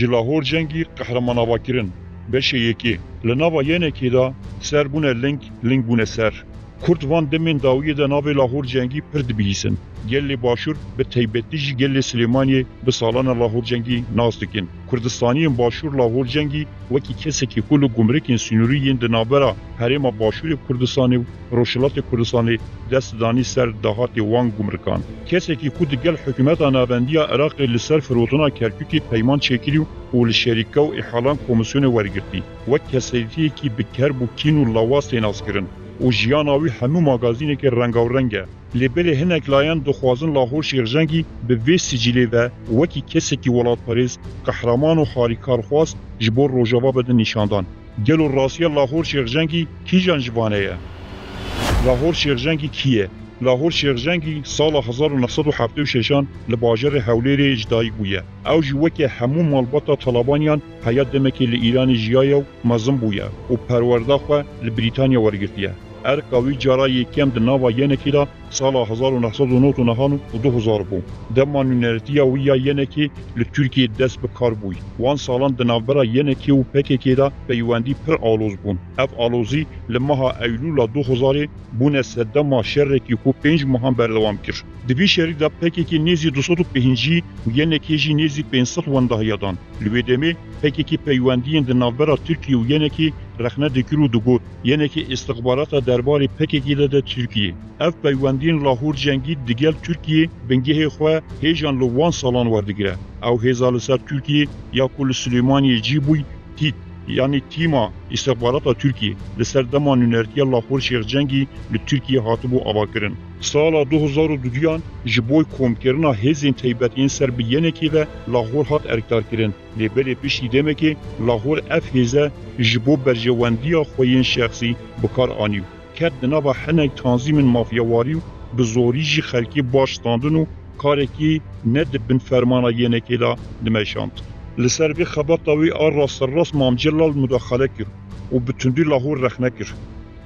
جلاهور جنگی قهرماناوا کرن بشه یکی لناوا ینکی دا سر بونه لنگ بونه سر کرد وان دمین داویه دا ناو لاهور جنگی پرد بیسن گل باشور به تیبتی جی گل سلیمانی به سالان لاهور جنگی ناز دکن کردستانی باشور لاهور جنگی وکی کسی که کل گمرکین سنوریین دنابرا حریم باشور کردستانی روشلات کردستانی دست دانی سر دهات وان گمرکان کسی که کود گل حکومت ناوندی عراق لسر فروتنا کرکوکی پیمان چکریو و لشریکا و احالان کمیسیون ورگرتی و کسیتی که بکرب و کین و لواس ناز کرن و جیاناوی همو ماگازینه که رنگاورنگه لبله هنک لایان دخوازن لاهور شیرجنگی به وی سجیله و وکی کسی که ولاد پاریز قهرمان و خاریکار خواست جبور روژاوا بده نشاندان گل و راسیه لاهور شیرجنگی کی جان جوانه لاهور شیرجنگی کیه؟ لاهور شیرجنگی سال 1976 لباجر هولیر اجدایی بویه او جوکی همو مالباتا طالبانیان حیات دمکی لإیران جیایه و مزم بویه و پرورده خواه لبریتانیا ورگرتیه ارکاوی جارای کم دناوا ینکی دا سال 1999 و 2000 بو دما نونرتیا ویا ینکی لترکیه دست بکار بوی وان سالان دنابرا ینکی و پککی دا پیواندی پر آلوز بون اف آلوزی لماها ایلولا 2000 بونه سدما شرکی کو 5 ماهان بردوام کر دوی شری دا پککی نیزی 205 ینکی جی نیزی 500 وندهیادان لویدمی پککی پیواندی دنابرا ترکیه و ینکی رخنه دکرو دگو ینکی استخبارات دربار پککی دا ترکیه اف پیواندین لاهور جنگی دیگل ترکیه بنگه خواه هیجان لوان سالان وردگره او هزال سر ترکیه یا کل سلیمانی جیبوی تیت یعنی تیما استخبارات ترکیه لسر دمان نونرتیا لاهور شیخ جنگی لترکیه هاتبو آبا کرن سال 2002 جبوی کومکرنا هزین تیبتین سر بیینکی و لاهور هات ارکتار کرن لیبل پیشی دمه که لاهور اف هزه جبو برجواندیا خوین شخصی بکار آنیو کد دنابا حنک تنظیم مافیاواری به زوری جی خلکی باشتاندن و کارکی ند بن فرمانا ینکی دا دمشاند لسر بی خبطاوی آر راست راست مامجلال مداخله کر و بتندی لاهور رخنه کر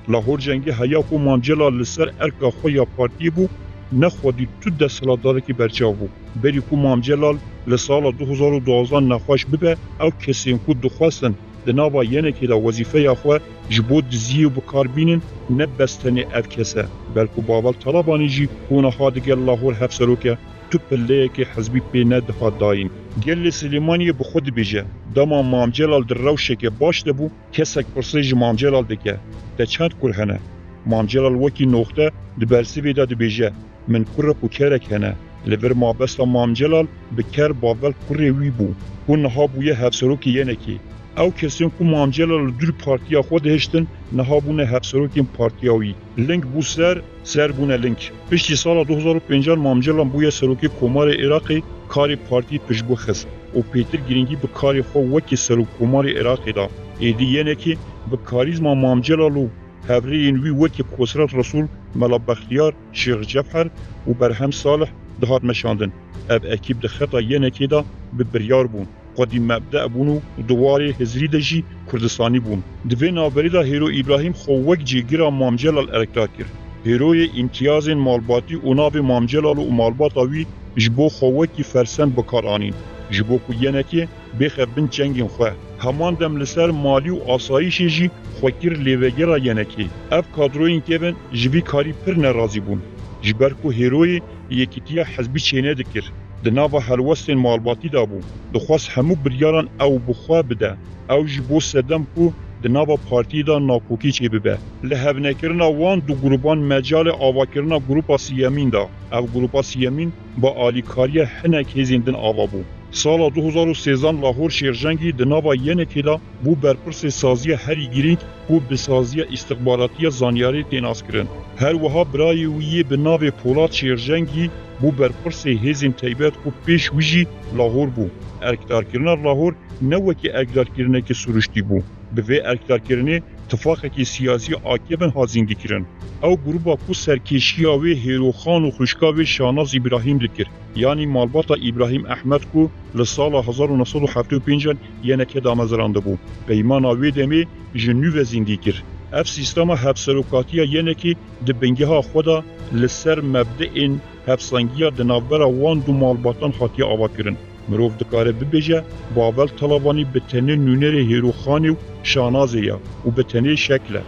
لاهور جنگی حیاق و مامجلال لسر ارکا خویا پارتی بو نخوادی تو دستلاتداره که برچاو بو بری کو مامجلال لسال 2012 نخواش ببه او کسین کو دخواستن دنابا ینکی دا وظیفه یا خواه جبو دزیو بکار بینن نبستنی اف کسه بلکو باول طلبانی جی کونه خادگل لاهور حفظروکه تو پله که حزبی پینه دفاع داین گل سلیمانی به خود بیجه دما مامجلال در روشه که باش دبو کسک پرسیج مامجلال دکه ده چند کرهنه مامجلال وکی نوخته دبرسی بیده بیجه من کرک و کرک هنه لور مابستا مامجلال بکر باول کره وی بو کونه ها بویه حفظروکی ینکی او کسین کو مامجلال دور پارتیا خود هشتن نهابونه حفظروکین پارتیاوی لینک بو سر بونه لینک پشتی سال 2005 مامجلال بویه سروکی کمار عراقی کاری پارتی پشبو خست و پیتر گرینگی به کاری خو وکی سرو کمار عراقی دا ایدی ینه که به کاریزما مامجلالو هفرین وی وکی کسرت رسول ملا بختیار شیخ جفحر و برهم صالح دهات مشاندن اب اکیب ده خطا ینه که دا به بریار بون قدیم مبدأ بونو دواری هزری دجی کردستانی بون دوی نابری دا هیرو ابراهیم خوک جیگیرا مامجلال ارکتار کر هیروی امتیاز مالباتی و ناو مامجلال و مالباتاوی جبو خوکی فرسن بکار آنین جبو کو ینکی بخه بن چنگین خواه همان دم لسر مالی و آسایشی جی خوکیر لیوگیرا ینکی اف کادروین که بن جوی کاری پر نرازی بون جبرکو هیروی یکیتیا حزبی چینه دکر دناوا هلوستین مالباتی دابو دخواست همو بریاران او بخوا بده او جبو سدم کو دناوا پارتی دا ناکوکی چی ببه لحب نکرنا وان دو گروپان مجال آوا کرنا گروپا سیمین دا او گروپا سیمین با آلیکاری هنک هزیندن آوا بو سال 2013 لاهور شیرجنگی دناوا ینکی دا بو برپرس سازی هری گیرینگ بو بسازی استخباراتی زانیاری تیناس کرن هر وها برای ویه بناو پولاد شیرجنگی بو برپرس هزین تیبت کو پیش ویجی لاهور بو ارکتار کرنا لاهور نوکی ارکتار کرنه که سروشتی بو به وی ارکتار کرنه اتفاقی سیاسی عاقبن هازینگی کرن او گروبا کو سرکشیا و هیروخان و خوشکا و شاناز ابراهیم دکر یعنی مالباتا ابراهیم احمد کو لسال 1975 ینکه دامزرانده بو به ایمان آوی دمی جنو و زندگی کر اف سیستم حبسروکاتیا ینکی دبنگه ها خدا لسر مبدئ حبسانگیا دنابرا وان دو مالباتان خاطی آوا کرن مرۆڤ dikare bibêje Babel Talebanî bi tenê nûnerê Hêroxanê û Şanazê ye û bi tenê şekl e.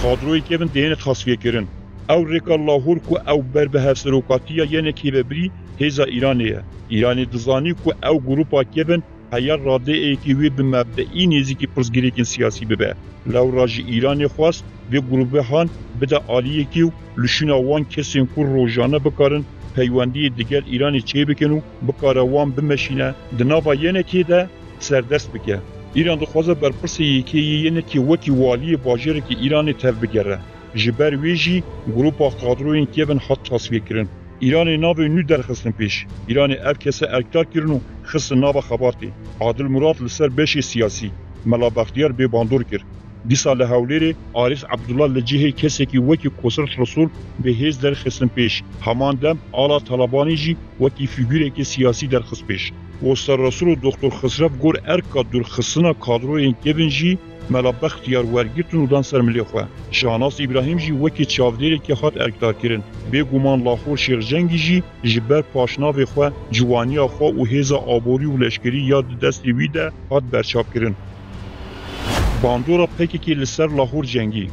Kadroyê kevin dêne tasfiyekirin. Ew rêka Lahor ku ew ber bi hevserokatiya yenekê vebirî hêza Îranê ye. Îranê dizanî ku ew grupa kevin heya radeyekî wê bi mebdeî nêzîkî pirsgirêkên siyasî bibe. Lewra ji Îranê xwast vê grupehan bide aliyekî û li şûna wan kesên ku rojane bikarin peywendiyê digel Îranê çêbikin û bikare wan bimeşîne di nava yenekê de serdest bike. İran dixwaze berpirsê yekeyê yenekê wekî waliyê bajarekî Îranê tev bigere. Ji ber wê jî grupa kadroyên kevin hat tasfiyekirin. Îranê navê nû derxistin pêş. Îranê ev kese erkdar kirin û xistin nava Xebatê. Adil Murad li ser beşê siyasî, Mela Bextiyar bêbandor kir. Dîsa li Hewlêrê Arif Ebdullah li cihê kesekî wekî Kosret Resul bi hêz derxistin pêş. Heman dem ala Talebanî jî wekî fîgûrekî siyasî derxist pêş. Kosret Resul û Doktor Xisrev gor erka durxistina kadroyên kevin jî Mela Bextiyar wergirtin û dan ser milê xwe. Şahnaz İbrahîm jî wekî çavdêrekî hat erkdarkirin. Bêguman Lahor Şêrcengî jî ji ber paşnavê xwe, ciwaniya xwe û hêza aborî û leşkerî ya di destê wî de hat berçavkirin. Bandora PKK li ser Lahor cengî.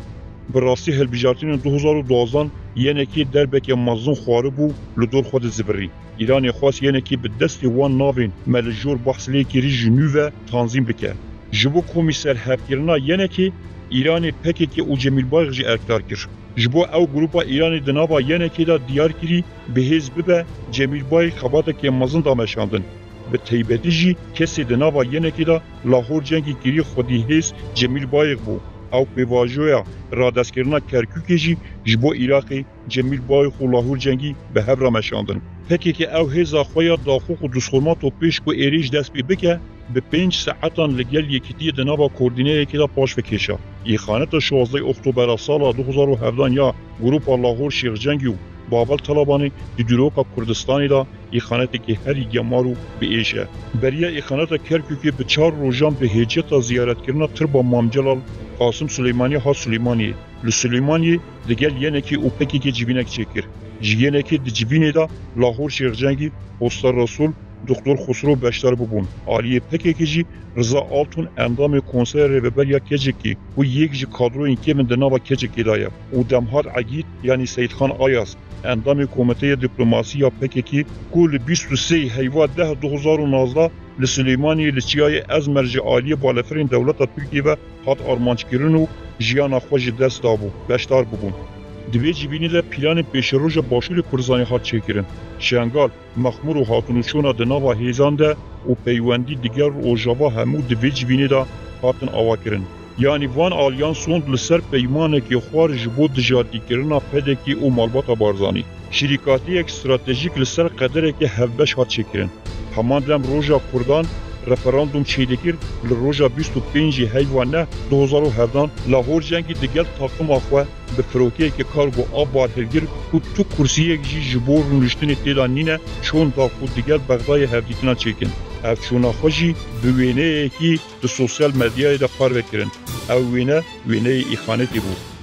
Bi rastî hilbijartinên 2012 yenekê derbeke mezin xwaribû li dor xwe dizibirî. Îranê xwast yenekê bi destê wan navên me li jor behs lêkirî ji nû ve tanzîm bike. Ji bo komîser hevkirina yenekê, Îranê PKK û Cemîlbayek jî erkdar kir. Ji bo ew grupa Îranê di nava yenekê de diyar kirî bi hêz bibe Cemîlbayek xebatekê mezin dameşandin. Bi taybetî jî kesê di nava yenekê de Lahor cengî kirî xwedî hêz Cemîlbayek bû. Ew pêvajoya radestkirina Kerkûkê jî ji bo Îraqê Cemîlbayek û Lahor cengî bi hev rameşandin. PKK ew hêza xwe ya daxuq û dusxurmato pêş ku êrîj dest pê bike, bi 5 saetan li gel yekîtiyê di nava koordîneyekê de paş vekêşa. Îxaneta 16 Oktobera sala 2017 ya grupa Lahor Şêrcengî û Babel Talebanî di dîroka Kurdistanê de îxanetekî herî gemar û biêş e. Beriya îxaneta Kerkûkê bi 4 rojan bi hêceta ziyaretkirina tirba Mamcelal Qasım Süleymanî hat Süleymaniyê. Li Süleymaniyê di gel yenekê û PKK civînek çêkir. Ji yenekê di civînê de Lahor Şêrcengî, Kosret Resul, Doktor Xosro Beşdar bibûn. Aliyê PKK jî Rıza Altun endamê Konseya Rêveberiya Kecekê û yek ji kadroyên kevin di nava Kecekê de ye. û Demhat Egîd yanî Seyidxan Ayaz endamê Komiteya Dîplomasiya PKK ku li 23 heyva 10 2019 li Silêmaniyê li çiyayê Ezmer ji aliyê balafirên dewleta Tirkiye ve hat armançkirin û jiyana xwe ji dest dabû. Beşdar bibûn. Di vê civînê de planên pêşeroja Başûrê Kurdistanê hat çêkirin. Şengal, Mexmûr û hatinûçûna di nava hêzan de û peywendî diger rojava hemû di vê civînê de hatin avakirin. Yani van aliyan sond li ser peymanekê xwar ji bo dijadîkirina pedekî û malbata Barzanî. Şîrîkatiyek stratejîk li ser qederekê hevbeş hat çêkirin. Heman dem roja Kurdan referandum çêdikir li roja 25 heyvan ne 2017 Lahor cengî digel takıma xwe bi firokiyekê kar bû a barhilgir û tu kursiyek jî ji bo rûniştinê têda nîne çon da ku digel Bexdayê hevdîtina çêkin. Ev çûna xwe jî bi wêneyekî di sosyal medyayê de xwar vekirin. Ew wêne wêneyê îxanetê bû.